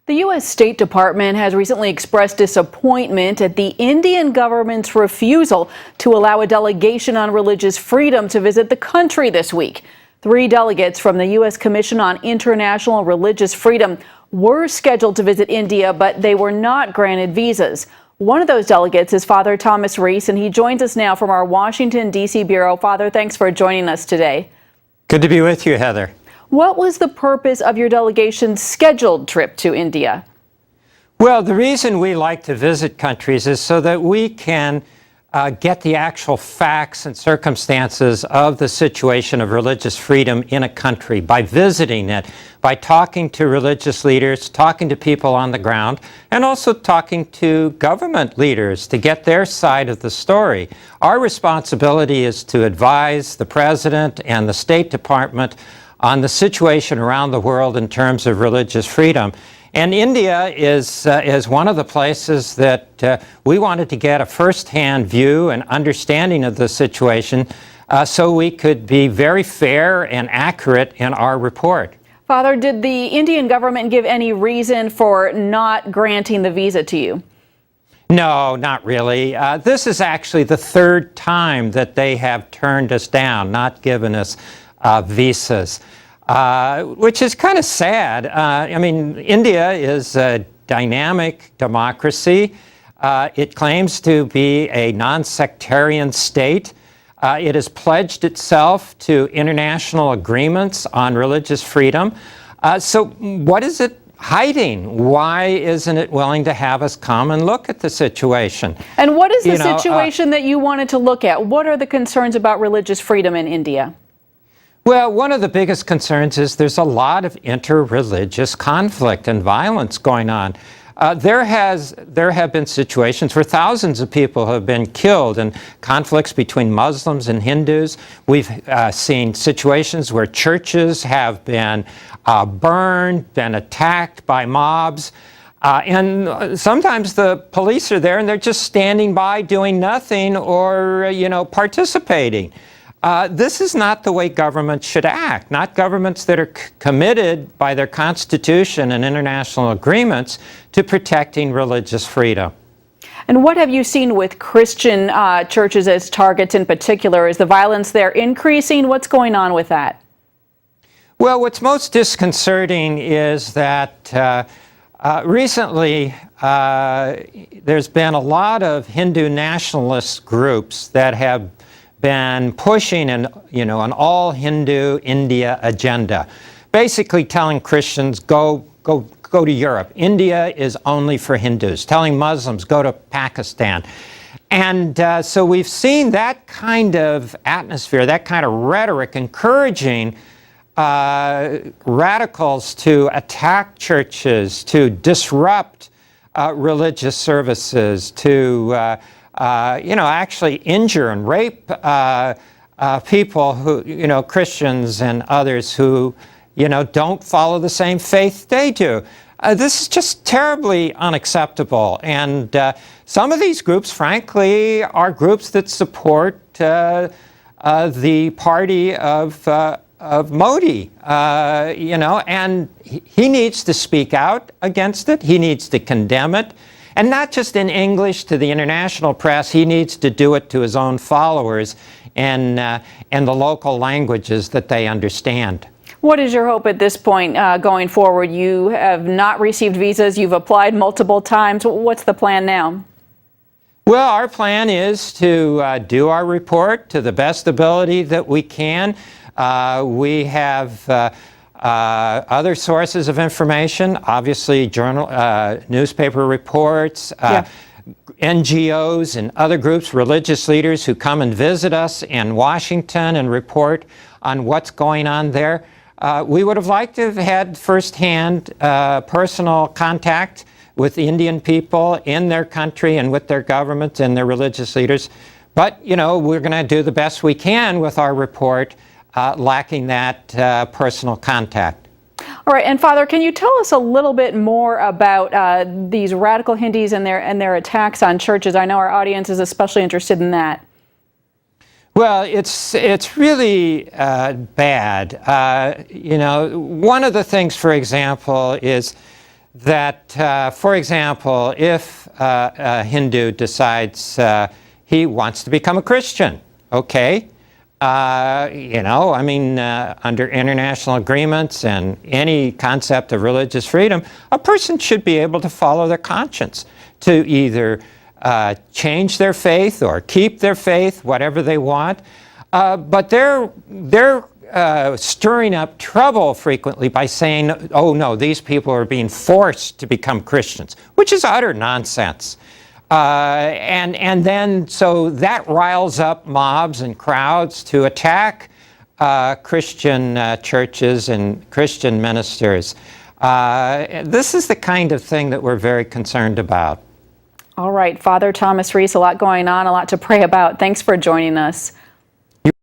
The U.S. State Department has recently expressed disappointment at the Indian government's refusal to allow a delegation on religious freedom to visit the country this week. 3 delegates from the U.S. Commission on International Religious Freedom were scheduled to visit India, but they were not granted visas. One of those delegates is Father Thomas Reese, and he joins us now from our Washington, D.C. bureau. Father, thanks for joining us today. Good to be with you, Heather. What was the purpose of your delegation's scheduled trip to India? Well, the reason we like to visit countries is so that we can get the actual facts and circumstances of the situation of religious freedom in a country by visiting it, by talking to religious leaders, talking to people on the ground, and also talking to government leaders to get their side of the story. Our responsibility is to advise the President and the State Department on the situation around the world in terms of religious freedom. And India is one of the places that we wanted to get a first-hand view and understanding of the situation so we could be very fair and accurate in our report. Father, did the Indian government give any reason for not granting the visa to you? No, not really. This is actually the 3rd time that they have turned us down, not given us visas, which is kind of sad. I mean, India is a dynamic democracy. It claims to be a non-sectarian state. It has pledged itself to international agreements on religious freedom. So what is it hiding? Why isn't it willing to have us come and look at the situation? And what is the situation that you wanted to look at? What are the concerns about religious freedom in India? Well, one of the biggest concerns is there's a lot of interreligious conflict and violence going on. There have been situations where thousands of people have been killed in conflicts between Muslims and Hindus. We've seen situations where churches have been burned, been attacked by mobs. And sometimes the police are there and they're just standing by doing nothing or, participating. This is not the way governments should act, not governments that are committed by their constitution and international agreements to protecting religious freedom. And what have you seen with Christian churches as targets in particular? Is the violence there increasing? What's going on with that? Well, what's most disconcerting is that recently there's been a lot of Hindu nationalist groups that have been pushing an all Hindu India agenda, basically telling Christians go to Europe. India is only for Hindus. Telling Muslims go to Pakistan. And so we've seen that kind of atmosphere, that kind of rhetoric, encouraging radicals to attack churches, to disrupt religious services, to actually injure and rape people who, Christians and others who, don't follow the same faith they do. This is just terribly unacceptable. And some of these groups, frankly, are groups that support the party of Modi, and he needs to speak out against it. He needs to condemn it. And not just in English to the international press, he needs to do it to his own followers in the local languages that they understand. What is your hope at this point going forward? You have not received visas. You've applied multiple times. What's the plan now? Well, our plan is to do our report to the best ability that we can. We have other sources of information, obviously newspaper reports, NGOs and other groups, religious leaders who come and visit us in Washington and report on what's going on there. We would have liked to have had firsthand personal contact with the Indian people in their country and with their government and their religious leaders. But, we're going to do the best we can with our report, lacking that personal contact. All right, and Father, can you tell us a little bit more about these radical Hindus and their attacks on churches? I know our audience is especially interested in that. Well, it's really bad. One of the things, for example, is that, for example, if a Hindu decides he wants to become a Christian, okay, under international agreements and any concept of religious freedom, a person should be able to follow their conscience, to either change their faith or keep their faith, whatever they want. But they're stirring up trouble frequently by saying, oh no, these people are being forced to become Christians, which is utter nonsense. And then so that riles up mobs and crowds to attack Christian churches and Christian ministers. This is the kind of thing that we're very concerned about. All right, Father Thomas Reese, a lot going on, a lot to pray about. Thanks for joining us.